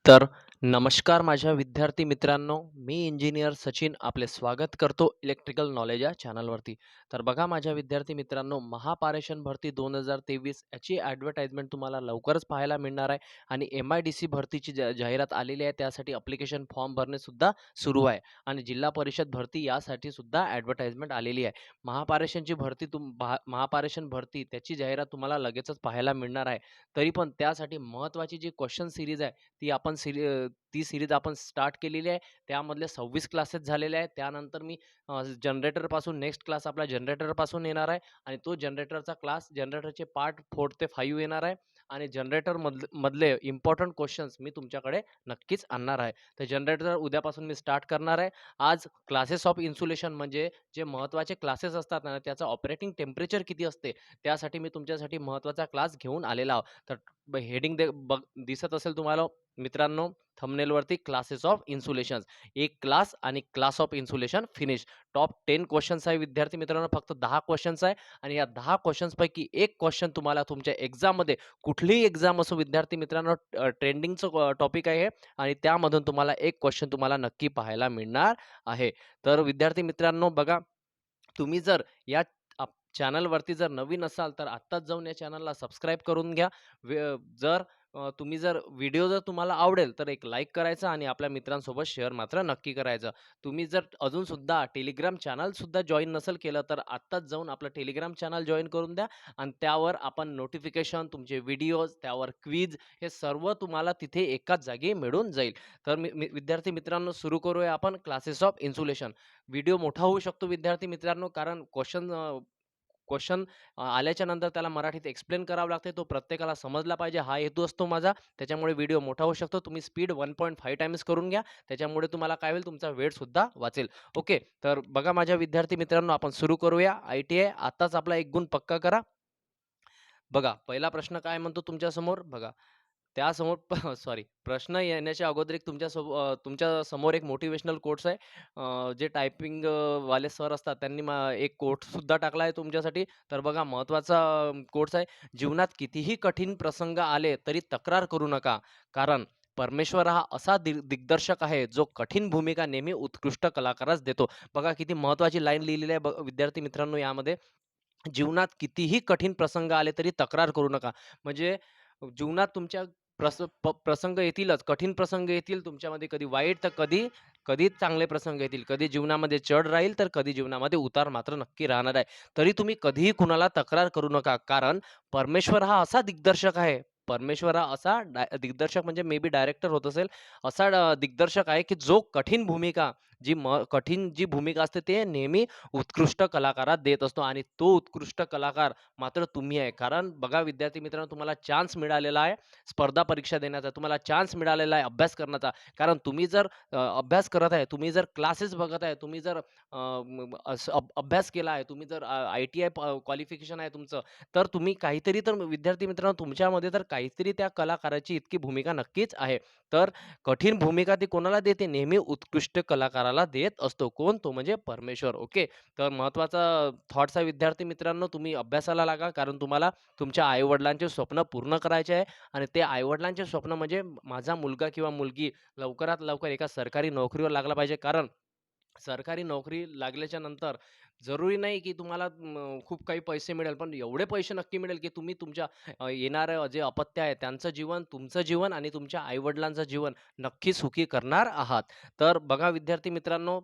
तर नमस्कार माझ्या विद्यार्थी मित्रांनो, मी इंजिनियर सचिन आपले स्वागत करतो इलेक्ट्रिकल नॉलेज या चॅनलवरती. तर बघा माझ्या विद्यार्थी मित्रांनो, महापारेषण भरती 2023 याची ॲडव्हर्टाइजमेंट तुम्हाला लवकरच पाहायला मिळणार आहे आणि एम-आय-डी-सी भरतीची जाहिरात आलेली आहे. त्यासाठी ॲप्लिकेशन फॉर्म भरणेसुद्धा सुरू आहे आणि जिल्हा परिषद भरती यासाठी सुद्धा ॲडव्हर्टाइजमेंट आलेली आहे. महापारेषणची भरती महापारेषण भरती त्याची जाहिरात तुम्हाला लगेचच पाहायला मिळणार आहे. तरी पण त्यासाठी महत्त्वाची जी क्वेश्चन सीरीज आहे ती सीरीज आपण स्टार्ट केलेली आहे. त्यामधले 26 क्लासेस झालेले आहेत. त्यानंतर मी जनरेटरपासून नेक्स्ट क्लास आपला जनरेटरपासून येणार आहे आणि तो जनरेटरचे पार्ट 4 ते 5 येणार आहे आणि मधले इम्पोर्टंट क्वेश्चन्स मी तुमच्याकडे नक्कीच आणणार आहे. तर जनरेटर उद्यापासून मी स्टार्ट करणार आहे. आज क्लासेस ऑफ इन्सुलेशन म्हणजे जे महत्त्वाचे क्लासेस असतात ना, त्याचं ऑपरेटिंग टेम्परेचर किती असते, त्यासाठी मी तुमच्यासाठी महत्त्वाचा क्लास घेऊन आलेला आहोत. तर हेडिंग दिसत असेल तुम्हाला मित्रांनो थंबनेलवरती क्लासेस ऑफ इन्सुलेशन्स. एक क्लास आणि class of insulation finish. Top 10 questions आहे विद्यार्थी मित्रांनो. फक्त 10 क्वेश्चन्स आहे आणि या 10 क्वेश्चन्सपैकी एक क्वेश्चन तुम्हाला तुमच्या एक्झाममध्ये कुठलीही एक्झाम असो विद्यार्थी मित्रांनो ट्रेंडिंगचं टॉपिक आहे हे आणि त्यामधून तुम्हाला एक क्वेश्चन तुम्हाला नक्की पाहायला मिळणार आहे. तर विद्यार्थी मित्रांनो बघा, तुम्ही जर या चॅनलवरती जर नवीन असाल तर आत्ताच जाऊन या चॅनलला सबस्क्राईब करून घ्या. तुम्ही जर व्हिडिओ जर तुम्हाला आवडेल तर एक लाईक करायचा आणि आपल्या मित्रांसोबत शेअर मात्र नक्की करायचं. तुम्ही जर अजून सुद्धा टेलिग्राम चॅनल सुद्धा जॉइन नसेल केलं तर आत्ताच जाऊन आपलं टेलिग्राम चॅनल जॉइन करून द्या आणि त्यावर आपण नोटिफिकेशन, तुमचे व्हिडिओज, त्यावर क्विज हे सर्व तुम्हाला तिथे एकाच जागी मिळून जाईल. तर विद्यार्थी मित्रांनो सुरू करूया आपण क्लासेस ऑफ इन्सुलेशन. व्हिडिओ मोठा होऊ शकतो विद्यार्थी मित्रांनो, कारण क्वेश्चन आल्याच्या नंतर त्याला मराठीत एक्सप्लेन करावं लागते. तो प्रत्येकाला समजला पाहिजे हा हेतू असतो माझा. त्याच्यामुळे व्हिडिओ मोठा होऊ शकतो. तुम्ही स्पीड 1.5 टाईम्स करून घ्या. त्याच्यामुळे तुम्हाला काय होईल, तुमचा वेळसुद्धा वाचेल. ओके. तर बघा माझ्या विद्यार्थी मित्रांनो, आपण सुरू करूया. आय-टी-आय आत्ताच आपला एक गुण पक्का करा. बघा पहिला प्रश्न काय म्हणतो तुमच्यासमोर बघा. त्यासमोर सॉरी, प्रश्न येण्याच्या अगोदर तुमच्या समोर एक मोटिव्हेशनल कोट्स आहे. जे टायपिंग वाले सर असतात त्यांनी एक कोट सुद्धा टाकला आहे तुमच्यासाठी. तर बघा महत्त्वाचा कोट्स आहे. जीवनात कितीही कठीण प्रसंग आले तरी तक्रार करू नका. कारण परमेश्वर हा असा दिग्दर्शक आहे जो कठीण भूमिका नेहमी उत्कृष्ट कलाकारास देतो. बघा किती महत्त्वाची लाईन लिहिलेली आहे विद्यार्थी मित्रांनो यामध्ये. जीवनात कितीही कठीण प्रसंग आले तरी तक्रार करू नका. म्हणजे जीवनात तुमच्या प्रसंग येतीलच, कठीण प्रसंग येतील तुमच्यामध्ये, कधी वाईट तर कधी कधी चांगले प्रसंग येतील. कधी जीवनामध्ये चढ राहील तर कधी जीवनामध्ये उतार मात्र नक्की राहणार आहे. तरी तुम्ही कधीही कुणाला तक्रार करू नका. कारण परमेश्वर हा असा दिग्दर्शक आहे. परमेश्वर हा असा दिग्दर्शक म्हणजे मे बी डायरेक्टर होत असेल. असा दिग्दर्शक आहे की जो कठीण जी भूमिका असते ते नेहमी उत्कृष्ट कलाकारात देत असतो आणि तो उत्कृष्ट कलाकार मात्र तुम्ही आहे. कारण बघा विद्यार्थी मित्रांनो, तुम्हाला चान्स मिळालेला आहे स्पर्धा परीक्षा देण्याचा, तुम्हाला चान्स मिळालेला आहे अभ्यास करण्याचा. कारण तुम्ही जर अभ्यास करत आहे, तुम्ही जर क्लासेस बघत आहे, तुम्ही जर अभ्यास केला आहे, तुम्ही जर आय-टी-आय क्वालिफिकेशन आहे तुमचं, तर तुम्ही काहीतरी तर विद्यार्थी मित्रांनो तुमच्यामध्ये तर काहीतरी त्या कलाकाराची इतकी भूमिका नक्कीच आहे. तर कठीण भूमिका ती कोणाला देते? नेहमी उत्कृष्ट कलाकाराला देत असतो. कोण? तो म्हणजे परमेश्वर. ओके. तर महत्त्वाचा थॉट्स आहे विद्यार्थी मित्रांनो, तुम्ही अभ्यासाला लागा. कारण तुम्हाला तुमच्या आई-वडिलांचे स्वप्न पूर्ण करायचे आहे आणि ते आई-वडिलांचे स्वप्न म्हणजे माझा मुलगा किंवा मुलगी लवकरात लवकर एका सरकारी नोकरीवर लागला पाहिजे. कारण सरकारी नोकरी लागल्याच्या नंतर जरुरी नाही की तुम्हाला खूप काही पैसे मिळेल, पण एवढे पैसे नक्की मिळेल की तुम्ही तुमच्या येणारं जे अपत्य आहे त्यांचं जीवन, तुमचं जीवन आणि तुमच्या आई-वडिलांचं जीवन नक्की सुखी करणार आहात. तर बघा विद्यार्थी मित्रांनो,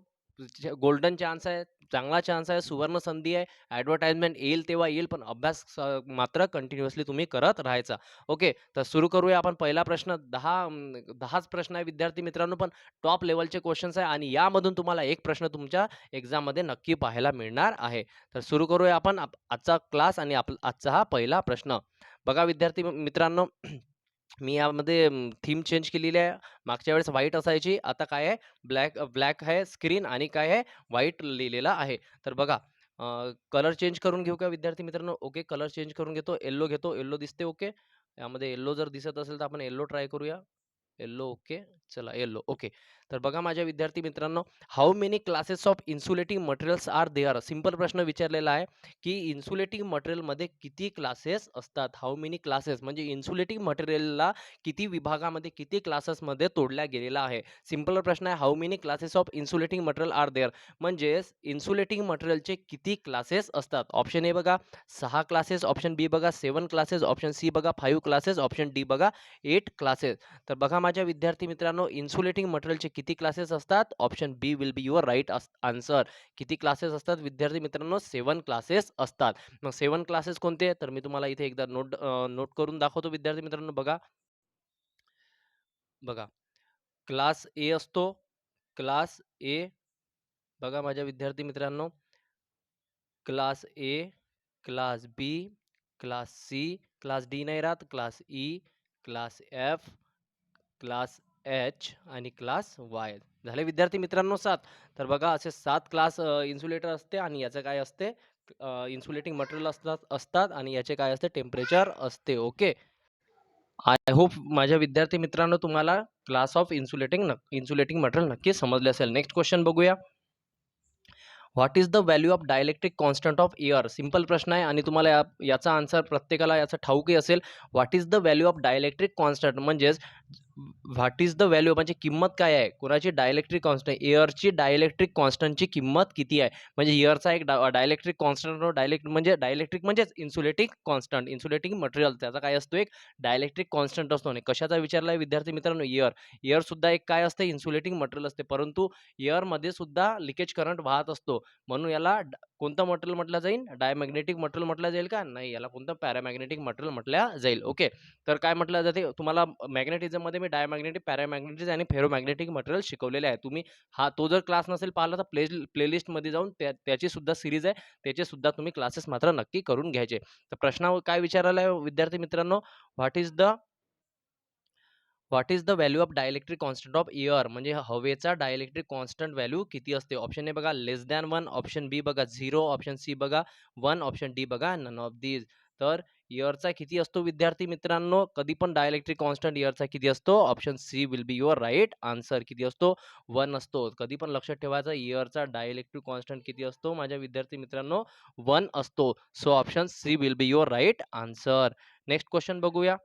गोल्डन चान्स आहे, चांगला चान्स आहे, सुवर्ण संधी आहे. ॲडव्हर्टाइजमेंट येईल तेव्हा येईल, पण अभ्यास मात्र कंटिन्युअसली तुम्ही करत राहायचा. ओके, तर सुरू करूया आपण. पहिला प्रश्न 10च प्रश्न आहे विद्यार्थी मित्रांनो, पण टॉप लेव्हलचे क्वेश्चन्स आहे आणि यामधून तुम्हाला एक प्रश्न तुमच्या एक्झाममध्ये नक्की पाहायला मिळणार आहे. तर सुरू करूया आपण आजचा क्लास आणि आजचा हा पहिला प्रश्न. बघा विद्यार्थी मित्रांनो, मी यामध्ये थीम चेंज केलेली आहे. मागच्या वेळेस व्हाईट असायची, आता काय आहे ब्लॅक आहे स्क्रीन आणि काय आहे व्हाईट लिहिलेला आहे. तर बघा कलर चेंज करून घेऊ का विद्यार्थी मित्रांनो? ओके, कलर चेंज करून घेतो. येलो घेतो. येलो दिसते ओके. यामध्ये येलो जर दिसत असेल तर आपण येलो ट्राय करूया. Yellow okay. चला येलो ओके. तर बघा माझ्या विद्यार्थी मित्रांनो, how many classes of insulating materials are there? Simple प्रश्न विचारलेला आहे, की इन्सुलेटिंग मटेरियलमध्ये किती क्लासेस असतात? हाऊ मेनी क्लासेस म्हणजे इन्सुलेटिंग मटेरियलला किती विभागामध्ये, किती क्लासेसमध्ये तोडल्या गेलेला आहे? सिंपल प्रश्न आहे, how many classes of insulating material are there? म्हणजेच इन्सुलेटिंग मटेरियलचे किती क्लासेस असतात? ऑप्शन ए बघा 6 क्लासेस, ऑप्शन बी बघा 7 क्लासेस, ऑप्शन सी बघा 5 क्लासेस, ऑप्शन डी बघा 8 क्लासेस. तर बघा माझ्या विद्यार्थी मित्रांनो, इन्सुलेटिंग मटेरियलचे किती क्लासेस असतात? Option B will be your right answer. किती क्लासेस असतात विद्यार्थी मित्रांनो? 7 क्लासेस असतात. मग 7 क्लासेस कोणते? तर मी तुम्हाला इथे एकदा नोट करून दाखवतो विद्यार्थी मित्रांनो. बघा, बघा. क्लास ए असतो. क्लास ए बघा माझ्या विद्यार्थी मित्रांनो, class A, class B, class C, class D नाही राहत, class E, class F, class H आणि क्लास वाय. झाले विद्यार्थी मित्रांनो 7. तर बघा असे 7 क्लास इन्सुलेटर असते आणि याचं काय असते इन्सुलेटिंग मटेरियल असतात असतात आणि याचे काय असते टेम्परेचर असते. ओके. आय होप माझ्या विद्यार्थी मित्रांनो तुम्हाला क्लास ऑफ इन्सुलेटिंग मटेरियल नक्की समजले असेल. नेक्स्ट क्वेश्चन बघूया. What is the value of dielectric constant of air? Simple प्रश्न आहे आणि तुम्हाला याचा आन्सर प्रत्येकाला याचं ठाऊकही असेल. What is the value of dielectric constant म्हणजेच व्हॉट इज द व्हॅल्यू म्हणजे किंमत काय आहे? कोणाची डायलेक्ट्रिक कॉन्स्टंट एअरची डायलेक्ट्रिक कॉन्स्टंटची किंमत किती आहे? म्हणजे एअरचा एक डायलेक्ट्रिक कॉन्स्टंट डायलेक्ट्रिक म्हणजेच इन्सुलेटिंग मटेरियल त्याचा काय असतो एक डायलेक्ट्रिक कॉन्स्टंट असतो. आणि कशाचा विचारला आहे विद्यार्थी मित्रांनो? एअर सुद्धा एक काय असते इन्सुलेटिंग मटेरियल असते, परंतु एअरमध्ये सुद्धा लिकेज करंट वाहत असतो. म्हणून याला कोणतं मटेरियल म्हटलं जाईल? डायमॅग्नेटिक मटेरियल म्हटलं जाईल का? नाही, याला कोणतं पॅरामॅग्नेटिक मटेरियल म्हटलं जाईल. ओके. तर काय म्हटलं जाते तुम्हाला मॅग्नेटिझममध्ये मी डायमॅग्नेटिक, पॅरामॅग्नेटिक आणि फेरोमॅग्नेटिक मटेरियल शिकवलेले आहे. तुम्ही तो जर क्लास नसेल पाहिला तर प्लेलिस्टमध्ये जाऊन त्याची सुद्धा सिरीज आहे. त्याचे सुद्धा तुम्ही क्लासेस मात्र नक्की करून घ्यायचे. तर प्रश्न काय विचारला आहे विद्यार्थी मित्रांनो? What is the value of dielectric constant of air? म्हणजे हवेचा डायलेक्ट्रिक कॉन्स्टंट व्हॅल्यू किती असते? ऑप्शन ए बघा लेस दॅन 1, ऑप्शन बी बघा 0, ऑप्शन सी बघा 1, ऑप्शन डी बघा नन ऑफ दीज. तर एअरचा किती असतो विद्यार्थी मित्रांनो? कधी पण डायलेक्ट्रिक कॉन्स्टंट एअरचा किती असतो? Option C will be your right answer. किती असतो? 1 असतो. कधी पण लक्षात ठेवायचं एअरचा डायलेक्ट्रिक कॉन्स्टंट किती असतो माझ्या विद्यार्थी मित्रांनो? 1 असतो. So option C will be your right answer. Next question बघूया.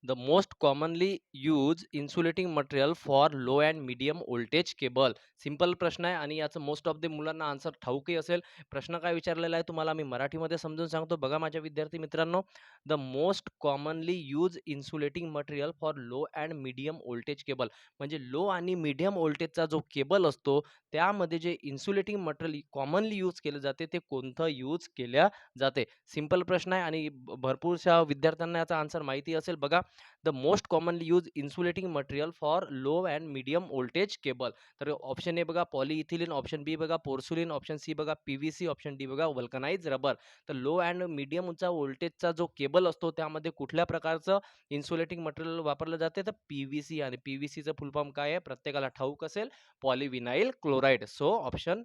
The most commonly used insulating material for low and medium voltage cable. Simple प्रश्न आहे आणि याचं मोस्ट ऑफ द मुलांना आन्सर ठाऊकही असेल. प्रश्न काय विचारलेला आहे तुम्हाला मी मराठीमध्ये समजून सांगतो. बघा माझ्या विद्यार्थी मित्रांनो, the most commonly use insulating material for low and medium voltage cable. म्हणजे लो आणि मीडियम व्होल्टेजचा जो केबल असतो त्यामध्ये जे इन्सुलेटिंग मटेरियल कॉमनली यूज केले जाते ते कोणतं यूज केल्या जाते? सिंपल प्रश्न आहे आणि भरपूरशा विद्यार्थ्यांना याचा आन्सर माहिती असेल. बघा, the most commonly use insulating material for low and medium voltage cable. तर ऑप्शन ए बघा पॉलिइथिलीन, ऑप्शन बी बघा पोर्सुलिन, ऑप्शन सी बघा पीव्हीसी, ऑप्शन डी बघा वल्कनाइज रबर. तर लो अँड मीडियमचा व्होल्टेजचा जो केबल असतो त्यामध्ये कुठल्या प्रकारचं इन्सुलेटिंग मटेरियल वापरलं जाते? तर पीव्हीसी. आणि पीव्हीसीचं फुल फॉर्म काय आहे प्रत्येकाला ठाऊक असेल, polyvinyl chloride. So option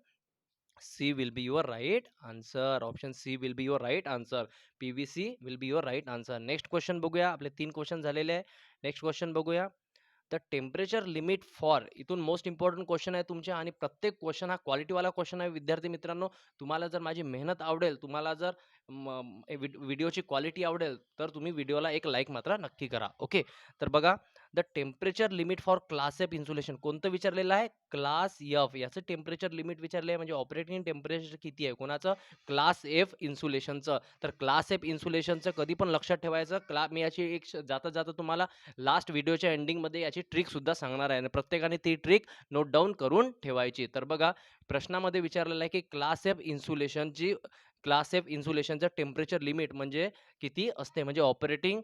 C will be your right answer. Option C will be your right answer. PVC will be your right answer. Next question बघूया. आपले 3 क्वेश्चन झालेले आहे. नेक्स्ट क्वेश्चन बघूया. द टेम्परेचर लिमिट फॉर, इथून most important question आहे तुमच्या आणि प्रत्येक क्वेश्चन हा क्वालिटीवाला क्वेश्चन आहे विद्यार्थी मित्रांनो. तुम्हाला जर माझी मेहनत आवडेल, तुम्हाला जर व्हिडिओची क्वालिटी आवडेल तर तुम्ही व्हिडिओला एक लाईक मात्र नक्की करा. ओके. तर बघा, the temperature limit for class F insulation कोणतं विचारलेलं आहे? Class F. याचं टेम्परेचर लिमिट विचारले आहे म्हणजे ऑपरेटिंग टेम्परेचर किती आहे कोणाचं? क्लास एफ इन्सुलेशनचं. तर क्लास एफ इन्सुलेशनचं कधी पण लक्षात ठेवायचं. मी याची एक जाता जाता तुम्हाला लास्ट व्हिडिओच्या एंडिंगमध्ये याची ट्रिक सुद्धा सांगणार आहे आणि प्रत्येकाने ती ट्रिक नोट डाऊन करून ठेवायची. तर बघा, प्रश्नामध्ये विचारलेलं आहे की क्लास एफ इन्सुलेशनचं टेम्परेचर लिमिट म्हणजे किती असते? म्हणजे ऑपरेटिंग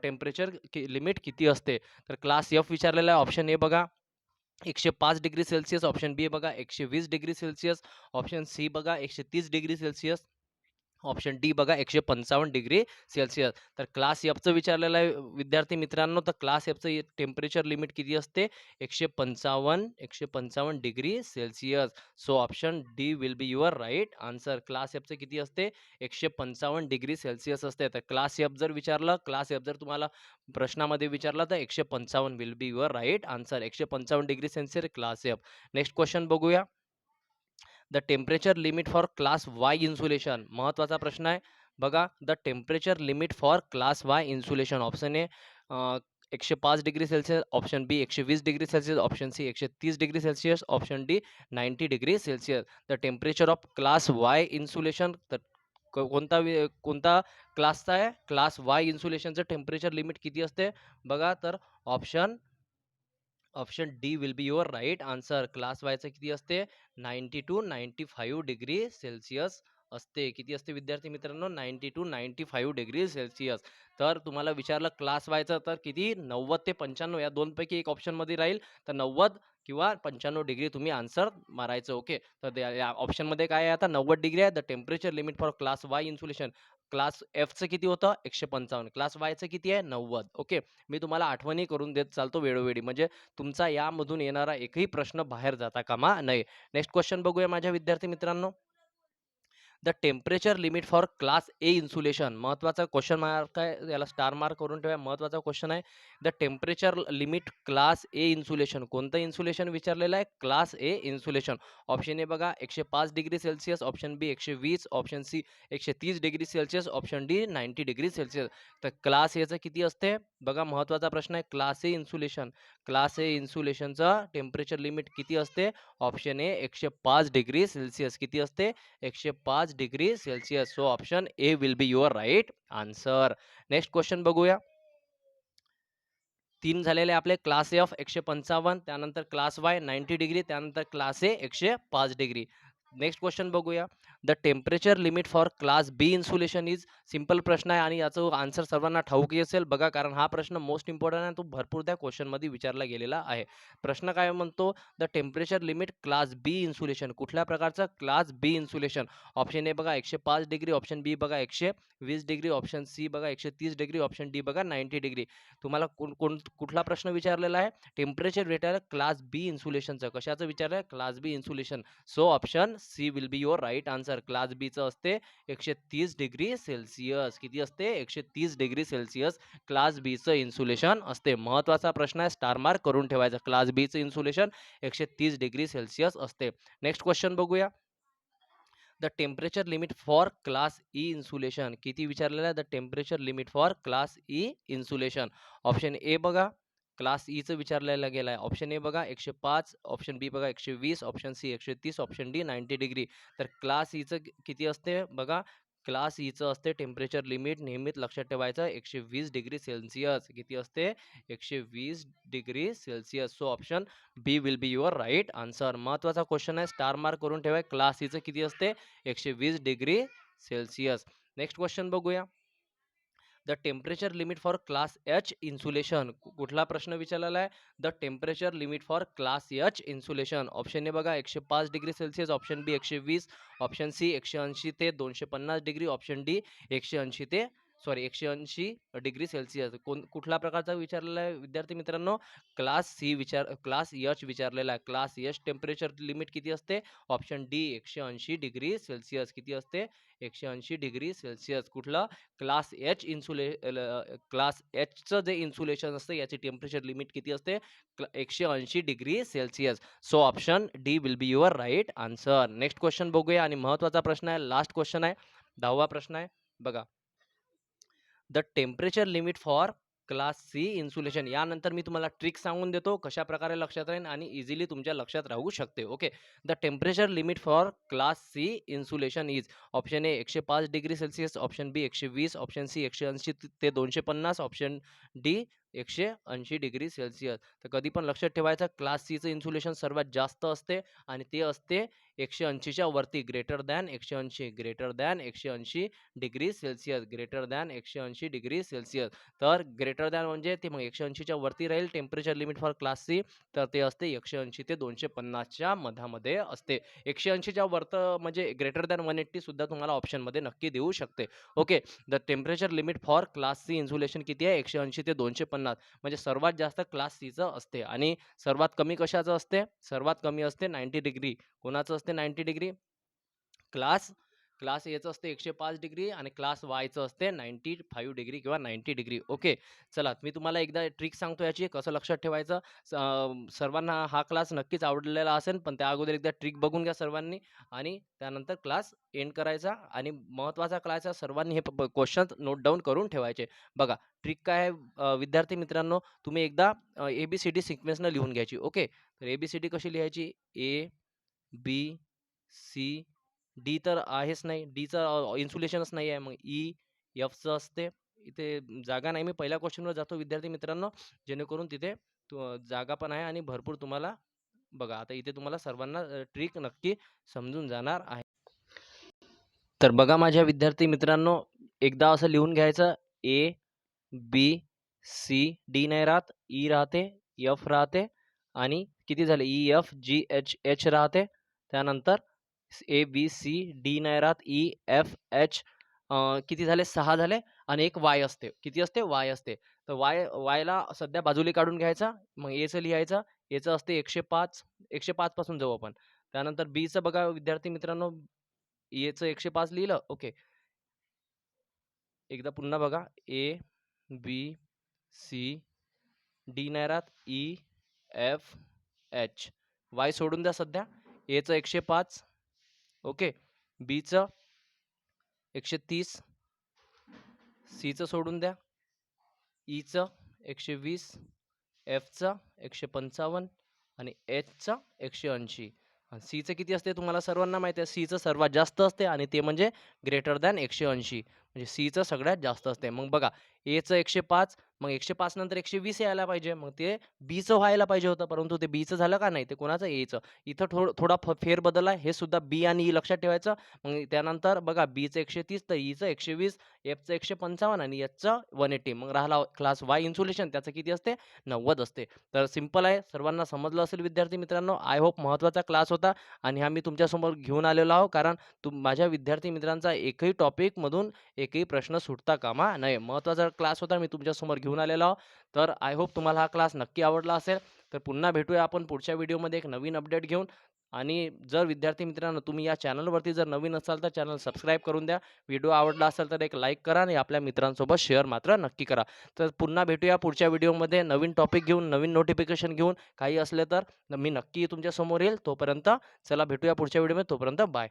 टेम्परेचर लिमिट किती असते? तर क्लास एफ विचारलेला आहे. ऑप्शन ए बघा 105 डिग्री सेल्सिअस, ऑप्शन बी बघा 120 डिग्री सेल्सिअस, ऑप्शन सी बघा 130 डिग्री सेल्सिअस, ऑप्शन डी बघा 155 डिग्री सेल्सिअस. तर क्लास एफचं विचारलेलं आहे विद्यार्थी मित्रांनो, तर क्लास एफचं टेम्परेचर लिमिट किती असते? 155 degree Celsius. So option D will be your right answer. Class एफचं किती असते? 155 डिग्री सेल्सिअस असते. तर क्लास एफ जर विचारलं, क्लास एफ जर तुम्हाला प्रश्नामध्ये विचारलं, तर 155 will be your right answer. 155 degree Celsius class F. Next question बघूया. The temperature limit for class Y insulation. महत्त्वाचा प्रश्न आहे बघा. The temperature limit for class Y insulation. Option A 105 degree Celsius, option B 120 degree Celsius, option C 130 degree Celsius, option D 90 degree Celsius. The temperature of class Y insulation. तर कोणता क्लासचा आहे? Class Y इन्सुलेशनचं temperature limit किती असते बघा. तर option option D will be your right answer. Class वायचं किती असते? 90 टू 95 डिग्री सेल्सिअस असते. किती असते विद्यार्थी मित्रांनो? 90 टू 95 डिग्री सेल्सिअस. तर तुम्हाला विचारलं क्लास वायचं, तर किती? 90 ते 95 या दोनपैकी एक ऑप्शनमध्ये राहील. तर 90 किंवा 95 डिग्री तुम्ही आन्सर मारायचं. ओके, तर या ऑप्शनमध्ये काय आहे आता? 90 डिग्री आहे. The temperature limit for class Y insulation. Class एफचं किती होतं? 155. क्लास वायचं किती आहे? 90. ओके, मी तुम्हाला आठवणी करून देत चालतो वेळोवेळी, म्हणजे तुमचा यामधून येणारा एकही प्रश्न बाहेर जाता कामा नये. नेक्स्ट क्वेश्चन बघूया माझ्या विद्यार्थी मित्रांनो. The temperature limit for class A insulation. महत्त्वाचा क्वेश्चन मार्क आहे, याला स्टार मार्क करून ठेवा. महत्त्वाचा क्वेश्चन आहे. The temperature limit class A insulation. कोणतं इन्सुलेशन विचारलेलं आहे? Class A insulation. Option A बघा 105 degree Celsius, option B 120, option C 130 degree Celsius, option D 90 degree Celsius. तर क्लास एचं किती असते बघा? महत्त्वाचा प्रश्न आहे. Class A insulation. Class A इन्सुलेशनचं temperature limit किती असते? Option A 105 degree Celsius. किती असते? 105 degree Celsius. So option A will be your right answer. Next question बघूया. 3 झालेले आपले. क्लास एफ 155, त्यानंतर क्लास वाय 90 डिग्री, त्यानंतर class A 105 degree. Next question बघूया. The temperature limit for class B insulation is. Simple प्रश्न आहे आणि याचं आन्सर सर्वांना ठाऊकी असेल बघा, कारण हा प्रश्न मोस्ट इम्पॉर्टंट आहे. तो भरपूर त्या क्वेश्चनमध्ये विचारला गेलेला आहे. प्रश्न काय म्हणतो? The temperature limit class B insulation. कुठल्या प्रकारचं? Class B insulation. Option A बघा 105 डिग्री, ऑप्शन बी बघा 120 डिग्री, ऑप्शन सी बघा 130 डिग्री, ऑप्शन डी बघा 90 डिग्री. तुम्हाला कुठला प्रश्न विचारलेला आहे? टेम्परेचर विचारलं क्लास बी इन्सुलेशनचं. कशाचं विचारलं? Class B insulation. So option C will be your right answer. Class बीचं असते 130 डिग्री सेल्सिअस. किती असते? 130 डिग्री सेल्सिअस क्लास बीचं इन्सुलेशन असते. महत्त्वाचा प्रश्न आहे, स्टार मार्क करून ठेवायचा. क्लास बीचं इन्सुलेशन 130 डिग्री सेल्सिअस असते. नेक्स्ट क्वेश्चन बघूया. The temperature limit for class E insulation. किती विचारलेलं आहे? The temperature limit for class E insulation. Option A बघा क्लास ईचं विचारलेलं गेलं आहे. ऑप्शन ए बघा 105, ऑप्शन बी बघा 120, option C 130, option D 90 degree. तर क्लास ईचं किती असते बघा? क्लास ईचं असते टेम्परेचर लिमिट, नेहमीच लक्षात ठेवायचं, 120 डिग्री सेल्सिअस. किती असते? 120 degree Celsius. So option B will be your right answer. महत्त्वाचा क्वेश्चन आहे, स्टार मार्क करून ठेवा. क्लास ईचं किती असते? 120 डिग्री सेल्सिअस. नेक्स्ट क्वेश्चन बघूया. The temperature limit for class H insulation. कुठला प्रश्न विचारलेला आहे? The temperature limit for class H insulation. Option A बघा 105 degree Celsius, option B 120, option C 180 ते 250 डिग्री, ऑप्शन डी 180 ते 180 डिग्री सेल्सिअस. कुठल्या प्रकारचा विचारलेला आहे विद्यार्थी मित्रांनो? क्लास एच विचारलेला आहे. क्लास एच टेम्परेचर लिमिट किती असते? Option D 180 degree Celsius. किती असते? 180 डिग्री सेल्सिअस. कुठलं? क्लास एच क्लास एचचं जे इन्सुलेशन असतं याची टेम्परेचर लिमिट किती असते? 180 degree Celsius. So option D will be your right answer. Next question बघूया आणि महत्त्वाचा प्रश्न आहे, लास्ट क्वेश्चन आहे, 10वा प्रश्न आहे बघा. The temperature limit for class C insulation. यानंतर मी तुम्हाला ट्रिक सांगून देतो, कशा प्रकारे लक्षात राहील आणि इझिली तुमच्या लक्षात राहू शकते. Okay, the temperature limit for class C insulation is. Option A 105 degree Celsius, option B 120, option C 180 ते 250, ऑप्शन डी 180 डिग्री सेल्सिअस. तर कधी पण लक्षात ठेवायचं क्लास सीचं इन्सुलेशन सर्वात जास्त असते आणि ते असते 180च्या वरती greater than 180 greater than 180 degree Celsius greater than 180 degree Celsius. तर ग्रेटर दॅन म्हणजे ते मग 180च्या वरती राहील temperature limit for class C. तर ते असते 180 ते 250च्या मधामध्ये असते. 180च्या म्हणजे ग्रेटर दॅन 180 सुद्धा तुम्हाला ऑप्शनमध्ये नक्की देऊ शकते. Okay. The temperature limit for class C insulation किती आहे? 180 ते 250. म्हणजे सर्वात जास्त क्लास सीचं असते आणि सर्वात कमी कशाचं असते? सर्वात कमी असते 90 डिग्री. कोणाचं असते 90 डिग्री? क्लास क्लास एचं असते 105 डिग्री आणि क्लास वायचं असते 95 डिग्री किंवा 90 डिग्री. ओके. चला मी तुम्हाला एकदा ट्रिक सांगतो याची कसं लक्षात ठेवायचं. सर्वांना हा क्लास नक्कीच आवडलेला असेल, पण त्या अगोदर एकदा ट्रिक बघून घ्या सर्वांनी आणि त्यानंतर क्लास एंड करायचा आणि महत्त्वाचा क्लास आहे सर्वांनी हे क्वेश्चन्स नोट डाऊन करून ठेवायचे. बघा ट्रिक काय आहे विद्यार्थी मित्रांनो, तुम्ही एकदा ABCD सिक्वेन्सनं लिहून घ्यायची. ओके. तर ABCD कशी लिहायची? A, B, C, डी तर आहेच नाही. डीचं इन्सुलेशनच नाही आहे. मग ई, एफचं असते. इथे जागा नाही. मी पहिल्या क्वेश्चनवर जातो विद्यार्थी मित्रांनो, जेणेकरून तिथे जागा पण आहे आणि भरपूर तुम्हाला बघा आता इथे तुम्हाला सर्वांना ट्रिक नक्की समजून जाणार आहे. तर बघा माझ्या विद्यार्थी मित्रांनो, एकदा असं लिहून घ्यायचं ए, बी, सी, डी नाही राहत, ई राहते, एफ राहते आणि किती झाले ई, एफ, जी, एच, एच राहते. त्यानंतर ए, बी, सी, डी नाही राहत, ई, एफ, एच किती झाले 6 झाले आणि एक वाय असते. किती असते? वाय असते. तर वायला सध्या बाजूला काढून घ्यायचा. मग एचं लिहायचं. एचं असते 105. 105 पासून जाऊ आपण. त्यानंतर बीचं बघा विद्यार्थी मित्रांनो, एचं 105 लिहिलं. ओके. एकदा पुन्हा बघा ए, बी, सी, डी नाही राहत, ई, एफ, एच. वाय सोडून द्या सध्या. एचं 105. ओके. बीचं 130. सीचं सोडून द्या. ईचं 120. एफचं 155 आणि एचचं 180. आणि सीचं किती असते तुम्हाला सर्वांना माहिती आहे. सीचं सर्वात जास्त असते आणि ते म्हणजे ग्रेटर दॅन 180. म्हणजे सीचं सगळ्यात जास्त असते. मग बघा एचं 105. मग 105 नंतर 120 यायला पाहिजे. मग ते बीचं व्हायला पाहिजे होतं, परंतु ते बीचं झालं का नाही? ते कोणाचं? एचं. इथं थोडा फेरबदल आहे. हे सुद्धा बी आणि ई लक्षात ठेवायचं. मग त्यानंतर बघा बीचं 130 तर ईचं 120, एफचं 155 आणि एचचं 180. मग राहिला क्लास वाय इन्सुलेशन त्याचं किती असते? 90 असते. तर सिंपल आहे. सर्वांना समजलं असेल विद्यार्थी मित्रांनो. आय होप महत्त्वाचा क्लास होता आणि हा मी तुमच्यासमोर घेऊन आलेलो आहो. कारण माझ्या विद्यार्थी मित्रांचा एकही टॉपिकमधून एकही प्रश्न सुटता कामा नये. महत्त्वाचा क्लास होता मी तुमच्यासमोर घेऊन आलेलो आहो. तर आय होप तुम्हाला हा क्लास नक्की आवडला असेल. तर पुन्हा भेटूया आपण पुढच्या व्हिडिओमध्ये एक नवीन अपडेट घेऊन. आणि जर विद्यार्थी मित्रांनो तुम्ही या चॅनलवरती जर नवीन असाल तर चॅनल सबस्क्राईब करून द्या. व्हिडिओ आवडला असेल तर एक लाईक करा आणि आपल्या मित्रांसोबत शेअर मात्र नक्की करा. तर पुन्हा भेटूया पुढच्या व्हिडिओमध्ये नवीन टॉपिक घेऊन, नवीन नोटिफिकेशन घेऊन. काही असले तर मी नक्की तुमच्या समोर येईल. तोपर्यंत चला भेटूया पुढच्या व्हिडिओमध्ये. तोपर्यंत बाय.